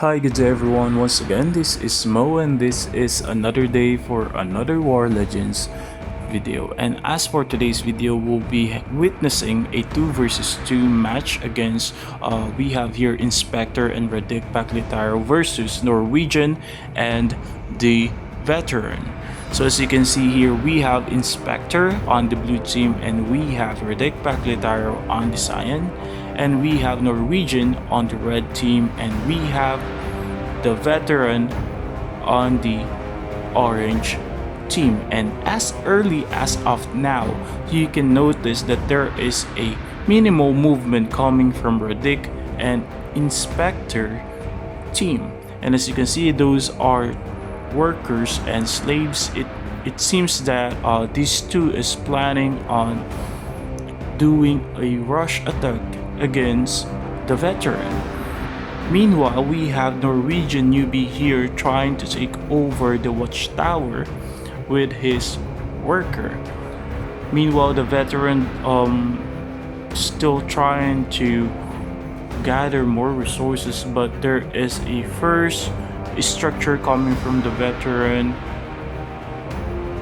Hi, good day everyone. Once again, this is Mo, and this is another day for another War Legends video. And as for today's video, we'll be witnessing a 2 versus 2 match against, we have here Insepector and Radik versus Norwegian and the Veteran. So as you can see here, we have Insepector on the blue team and we have Radik on the cyan, and we have Norwegian on the red team, and we have the Veteran on the orange team. And as early as of now, you can notice that there is a minimal movement coming from Radik and Insepector team. And as you can see, those are workers and slaves. It seems that these two is planning on doing a rush attack against the Veteran. Meanwhile, we have Norwegian newbie here trying to take over the watchtower with his worker. Meanwhile, the Veteran still trying to gather more resources, but there is a first structure coming from the Veteran,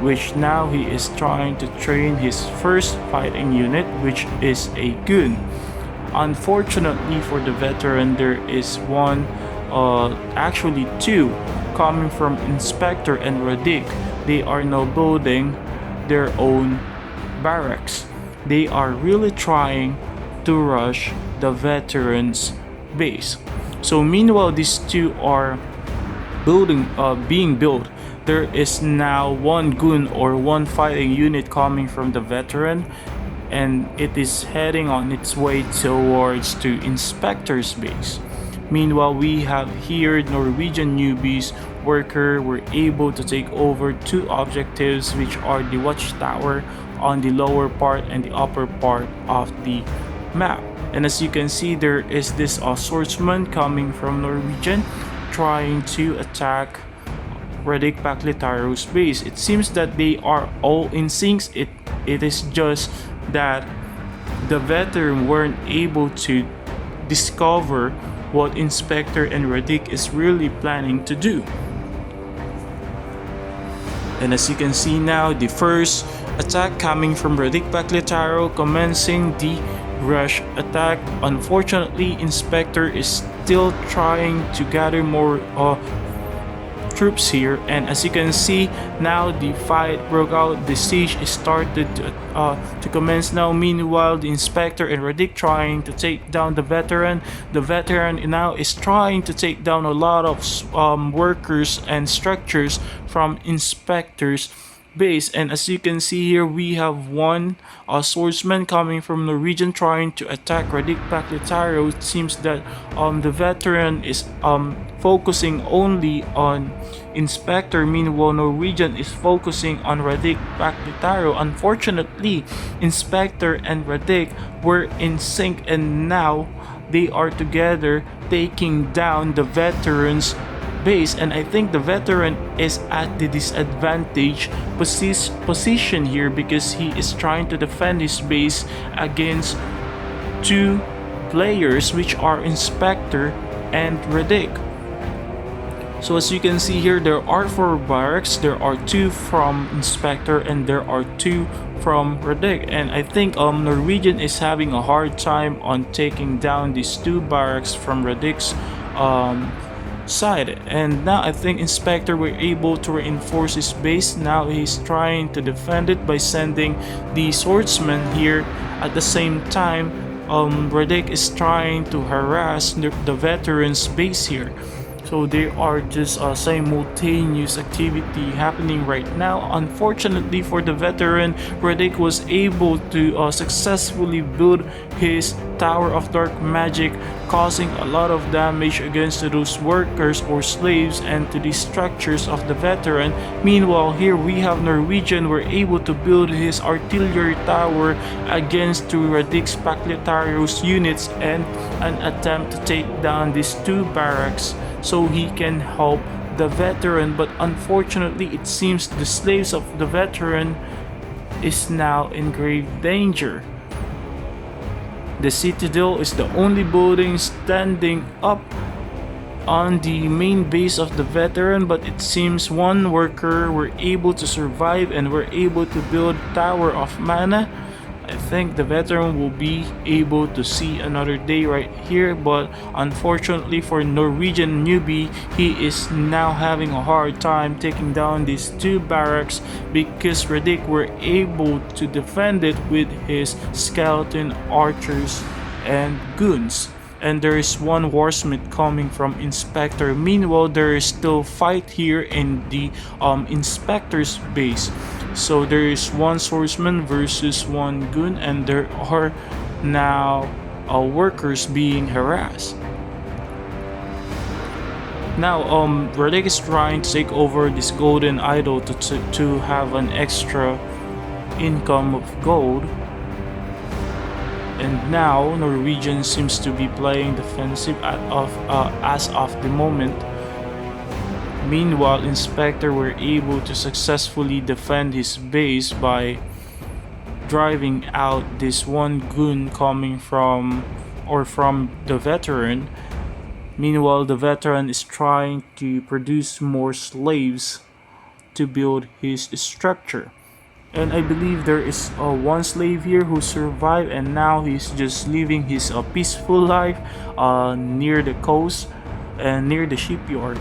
which now he is trying to train his first fighting unit, which is a goon. Unfortunately for the Veteran, there is actually two coming from Insepector and Radik. They are now building their own barracks. They are really trying to rush the Veteran's base. So meanwhile, these two are being built. There is now one goon or one fighting unit coming from the Veteran, and it is heading on its way towards to Insepector's base. Meanwhile, we have here Norwegian newbies worker were able to take over two objectives, which are the watchtower on the lower part and the upper part of the map. And as you can see, there is this swordsman coming from Norwegian trying to attack Radik base. It seems that they are all in sync. It is just that the Veteran weren't able to discover what Insepector and Radik is really planning to do. And as you can see now, the first attack coming from Radik commencing the rush attack. Unfortunately, Insepector is still trying to gather more troops here, and as you can see now, the fight broke out. The siege is started to commence now. Meanwhile, the Insepector and Radik trying to take down the Veteran. The Veteran now is trying to take down a lot of workers and structures from Insepector's base. And as you can see here, we have one swordsman coming from Norwegian trying to attack Radik. It seems that the Veteran is focusing only on Insepector. Meanwhile, Norwegian is focusing on Radik. Unfortunately, Insepector and Radik were in sync, and now they are together taking down the Veteran's base. And I think the Veteran is at the disadvantage position here, because he is trying to defend his base against two players, which are Insepector and Radik. So as you can see here, there are 4 barracks. There are 2 from Insepector and there are 2 from Radik. And I think Norwegian is having a hard time on taking down these 2 barracks from Radik's side. And now I think Insepector were able to reinforce his base. Now he's trying to defend it by sending the swordsman here. At the same time, Radik is trying to harass the Veteran's base here. So there are just simultaneous activity happening right now. Unfortunately for the Veteran, Radik was able to successfully build his Tower of Dark Magic, causing a lot of damage against those workers or slaves and to the structures of the Veteran. Meanwhile, here we have Norwegian were able to build his artillery tower against two Radik's units and an attempt to take down these 2 barracks so he can help the Veteran. But unfortunately, it seems the slaves of the Veteran is now in grave danger. The citadel is the only building standing up on the main base of the veteran, but it seems one worker were able to survive and were able to build Tower of Mana. I think the veteran will be able to see another day right here, but unfortunately for Norwegian newbie, he is now having a hard time taking down these two barracks because Radik were able to defend it with his skeleton archers and goons. And there is one warsmith coming from Insepector. Meanwhile, there is still fight here in the Inspector's base. So there is one swordsman versus one goon, and there are now workers being harassed. Now, Radik is trying to take over this golden idol to have an extra income of gold. And now Norwegian seems to be playing defensive as of the moment. Meanwhile, Insepector were able to successfully defend his base by driving out this one goon coming from the veteran. Meanwhile, the veteran is trying to produce more slaves to build his structure. And I believe there is one slave here who survived, and now he's just living his peaceful life near the coast and near the shipyard.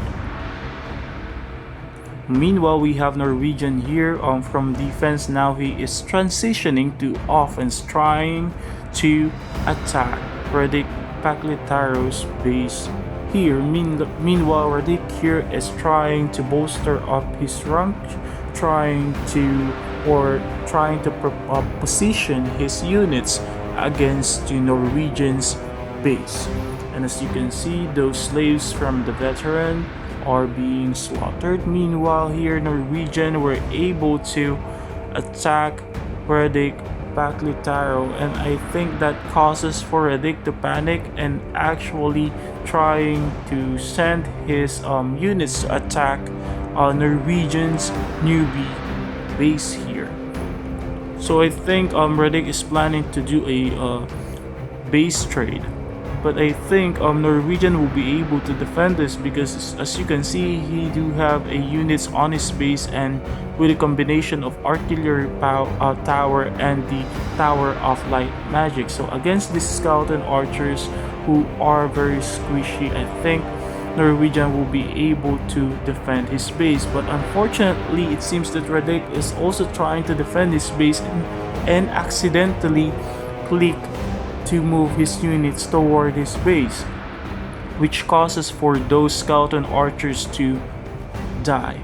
Meanwhile, we have Norwegian here from defense. Now he is transitioning to offense, trying to attack Radik Paklitaro's base here. Meanwhile, Radik here is trying to bolster up his rank, trying to position his units against the Norwegian's base. And as you can see, those slaves from the veteran are being slaughtered. Meanwhile, here Norwegian were able to attack Radik Paklitaro, and I think that causes for Radik to panic and actually trying to send his units to attack Norwegian's newbie base here. So I think Radik is planning to do a base trade, but I think Norwegian will be able to defend this because as you can see, he do have a units on his base, and with a combination of artillery tower and the tower of light magic. So against these skeleton archers who are very squishy, I think Norwegian will be able to defend his base. But unfortunately, it seems that Radik is also trying to defend his base and accidentally click to move his units toward his base, which causes for those skeleton archers to die.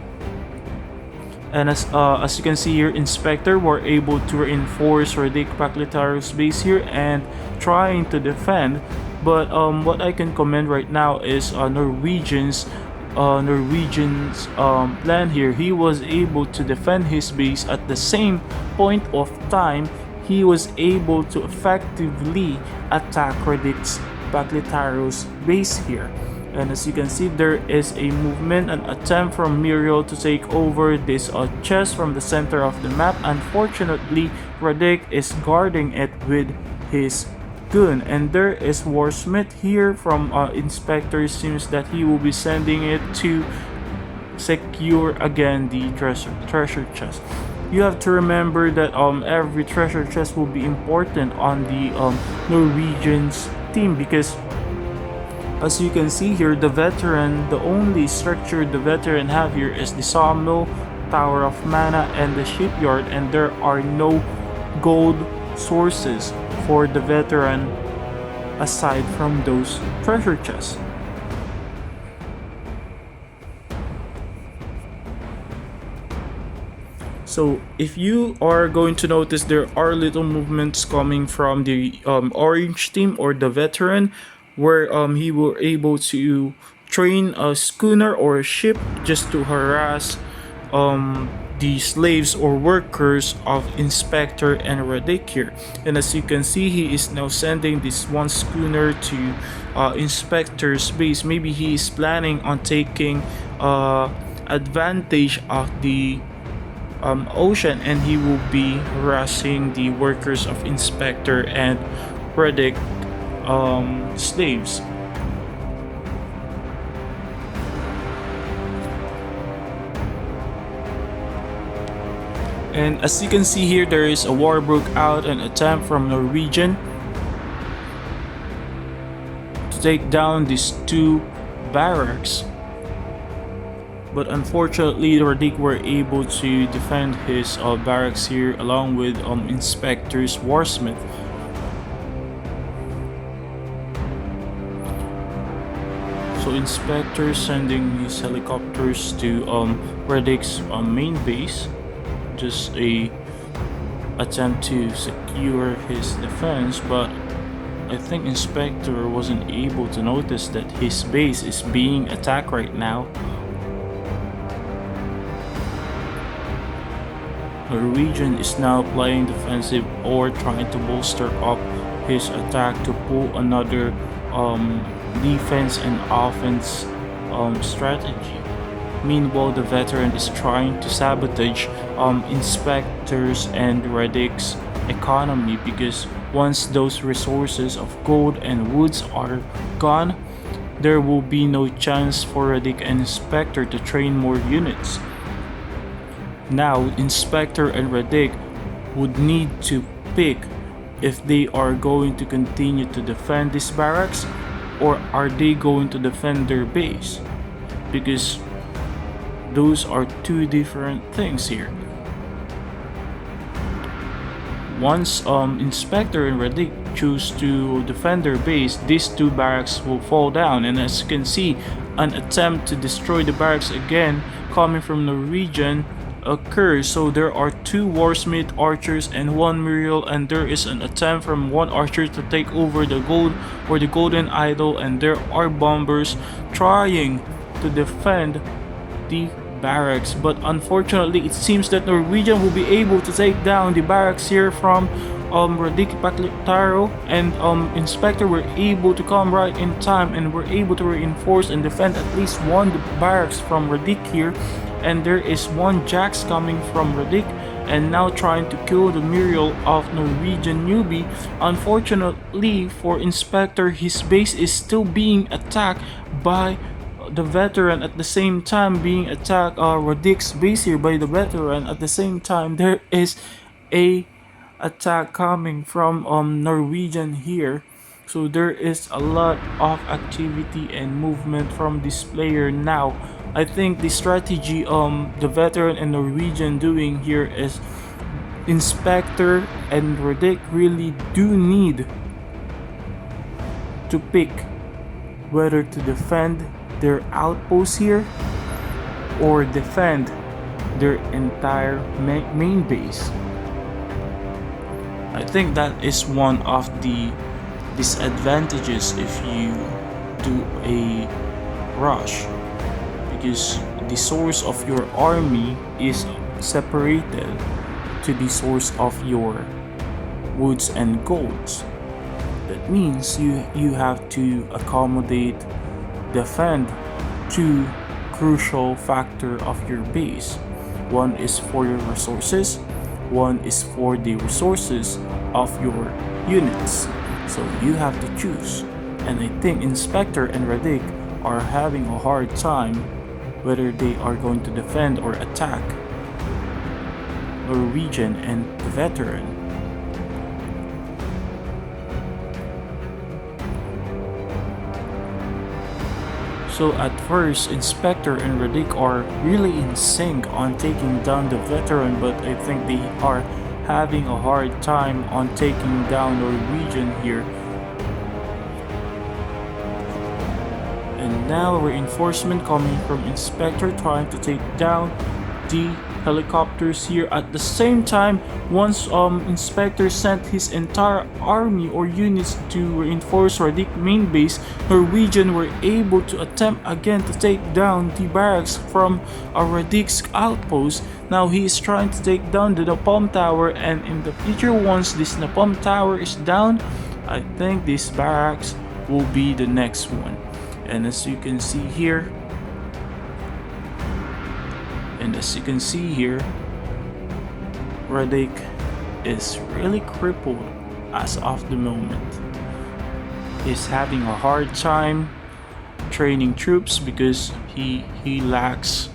And as you can see here, Insepector were able to reinforce Radik Paklitaro's base here and trying to defend. But what I can commend right now is Norwegian's plan here. He was able to defend his base at the same point of time. He was able to effectively attack Radik Paklitaro's base here. And as you can see, there is a movement, an attempt from Muriel to take over this chest from the center of the map. Unfortunately, Radik is guarding it with his gun, and there is Warsmith here from Insepector. Seems that he will be sending it to secure again the treasure chest. You have to remember that every treasure chest will be important on the Norwegian's team, because as you can see here, the veteran, the only structure the veteran have here is the sawmill, Tower of Mana, and the shipyard, and there are no gold sources for the veteran aside from those treasure chests. So if you are going to notice, there are little movements coming from the orange team or the veteran, where he were able to train a schooner or a ship just to harass the slaves or workers of Insepector and Radik here. And as you can see, he is now sending this one schooner to Insepector's base. Maybe he is planning on taking advantage of the ocean, and he will be harassing the workers of Insepector and Radik slaves. And as you can see here, there is a war broke out, an attempt from Norwegian to take down these two barracks. But unfortunately, Radik were able to defend his barracks here along with Insepector's warsmith. So Insepector sending his helicopters to Radik's main base, just a attempt to secure his defense, but I think Insepector wasn't able to notice that his base is being attacked right now. Norwegian is now playing defensive or trying to bolster up his attack to pull another defense and offense strategy. Meanwhile, the veteran is trying to sabotage Insepector's and Radik's economy, because once those resources of gold and woods are gone, there will be no chance for Radik and Insepector to train more units. Now, Insepector and Radik would need to pick if they are going to continue to defend these barracks or are they going to defend their base, because those are two different things here. Once Insepector and Radik choose to defend their base, these two barracks will fall down, and as you can see, an attempt to destroy the barracks again coming from Norwegian occurs. So there are two warsmith archers and one muriel, and there is an attempt from one archer to take over the gold or the golden idol, and there are bombers trying to defend the barracks. But unfortunately, it seems that Norwegian will be able to take down the barracks here from Radik Taro, and Insepector were able to come right in time and were able to reinforce and defend at least one barracks from Radik here. And there is one Jax coming from Radik and now trying to kill the muriel of Norwegian newbie. Unfortunately for Insepector, his base is still being attacked by the veteran. At the same time being attacked, Radik's base here by the veteran. At the same time, there is a attack coming from Norwegian here. So there is a lot of activity and movement from this player now. I think the strategy the veteran and Norwegian doing here is Insepector and Radik really do need to pick whether to defend their outposts here or defend their entire main base. I think that is one of the disadvantages if you do a rush, because the source of your army is separated to the source of your woods and golds. That means you have to accommodate, defend two crucial factor of your base. One is for your resources, one is for the resources of your units. So you have to choose, and I think Insepector and Radik are having a hard time whether they are going to defend or attack Norwegian and the veteran. So at first, Insepector and Radik are really in sync on taking down the veteran, but I think they are having a hard time on taking down Norwegian here. And now reinforcement coming from Insepector trying to take down the helicopters here. At the same time, once Insepector sent his entire army or units to reinforce Radik main base, Norwegian were able to attempt again to take down the barracks from Radik's outpost. Now he is trying to take down the napalm tower, and in the future, once this napalm tower is down, I think this barracks will be the next one. And as you can see here, Radik is really crippled as of the moment. He's having a hard time training troops because he lacks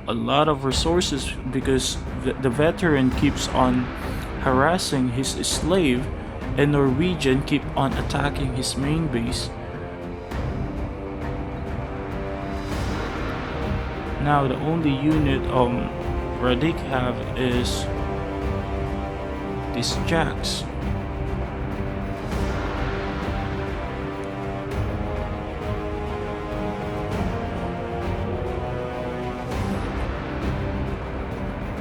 a lot of resources, because the veteran keeps on harassing his slave, and Norwegian keep on attacking his main base. Now the only unit Radik have is these jacks.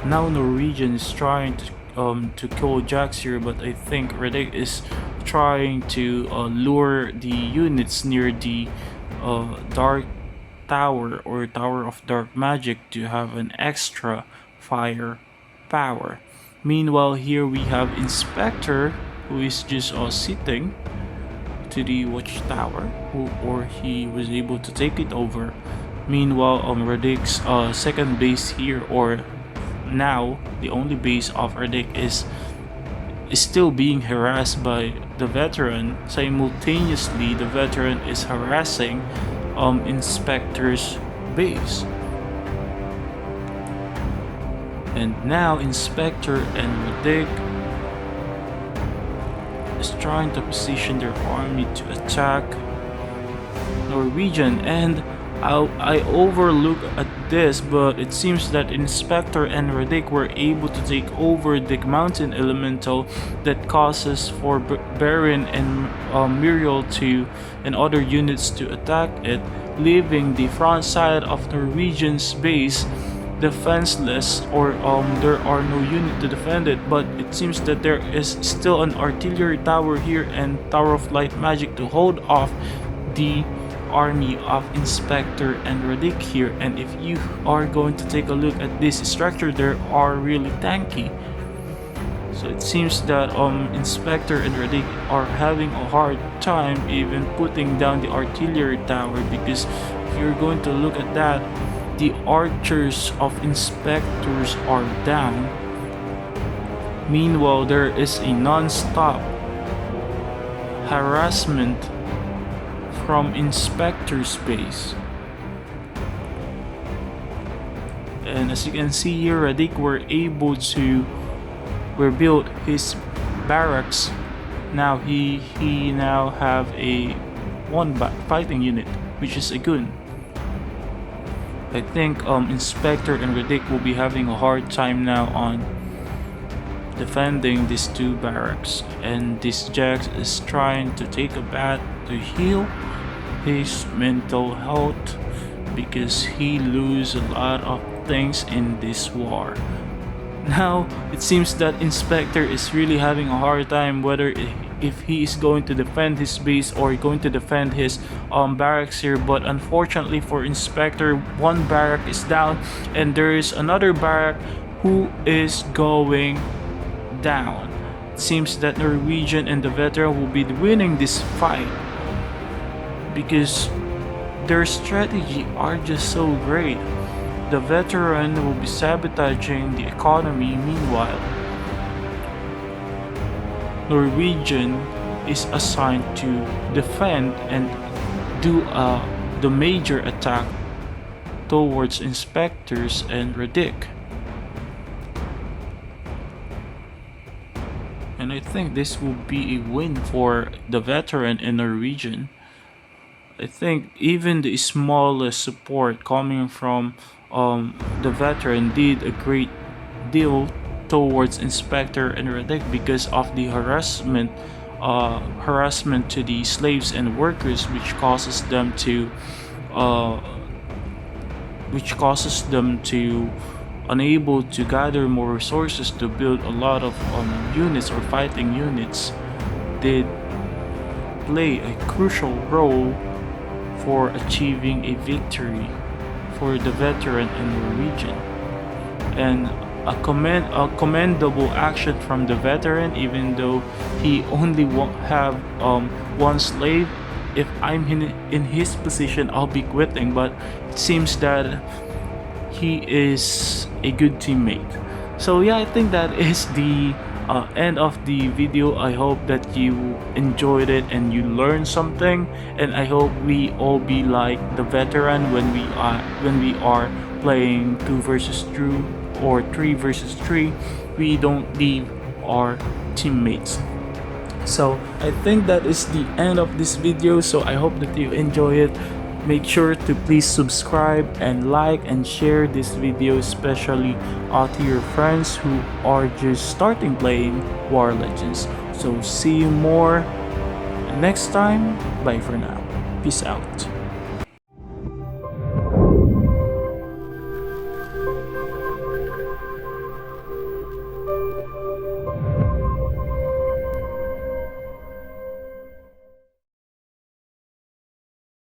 Now Norwegian is trying to kill jacks here, but I think Radik is trying to lure the units near the dark tower or tower of dark magic to have an extra fire power. Meanwhile, here we have Insepector, who is just sitting to the watchtower, or he was able to take it over. Meanwhile, Radik's second base here, or now the only base of Radik, is still being harassed by the veteran. Simultaneously, the veteran is harassing Insepector's base. And now Insepector and Radik is trying to position their army to attack Norwegian, and I overlook at this, but it seems that Insepector and Radik were able to take over the mountain elemental that causes for Baron and Muriel and other units to attack it, leaving the front side of Norwegian's base defenseless, or there are no unit to defend it. But it seems that there is still an artillery tower here and tower of light magic to hold off the army of Insepector and Radik here. And if you are going to take a look at this structure, they are really tanky. So it seems that Insepector and Radik are having a hard time even putting down the artillery tower, because if you're going to look at that, the archers of Insepectors are down. Meanwhile, there is a non-stop harassment from Insepector's base. And as you can see here, Radik were able to rebuild his barracks. Now he now have a one fighting unit, which is a gun. I think Insepector and Radik will be having a hard time now on defending these two barracks, and this Jax is trying to take a bath to heal his mental health, because he lose a lot of things in this war. Now it seems that Insepector is really having a hard time whether if he is going to defend his base or going to defend his barracks here. But unfortunately for Insepector, one barrack is down and there is another barrack who is going down. It seems that Norwegian and the veteran will be winning this fight, because their strategy are just so great. The veteran will be sabotaging the economy. Meanwhile, Norwegian is assigned to defend and do the major attack towards Insepectors and Radik. And I think this will be a win for the veteran and Norwegian. I think even the smallest support coming from the veteran did a great deal towards Insepector and Radik, because of the harassment to the slaves and workers, which causes them to unable to gather more resources to build a lot of units or fighting units. Did play a crucial role for achieving a victory for the veteran and Norwegian, and a commendable action from the veteran, even though he only have one slave. If I'm in his position, I'll be quitting, but it seems that he is a good teammate. So yeah, I think that is the end of the video. I hope that you enjoyed it and you learned something, and I hope we all be like the veteran when we are playing 2 versus 2 or 3 versus 3, we don't leave our teammates. So I think that is the end of this video, so I hope that you enjoy it. Make sure to please subscribe and like and share this video, especially to your friends who are just starting playing War Legends. So see you more next time. Bye for now. Peace out.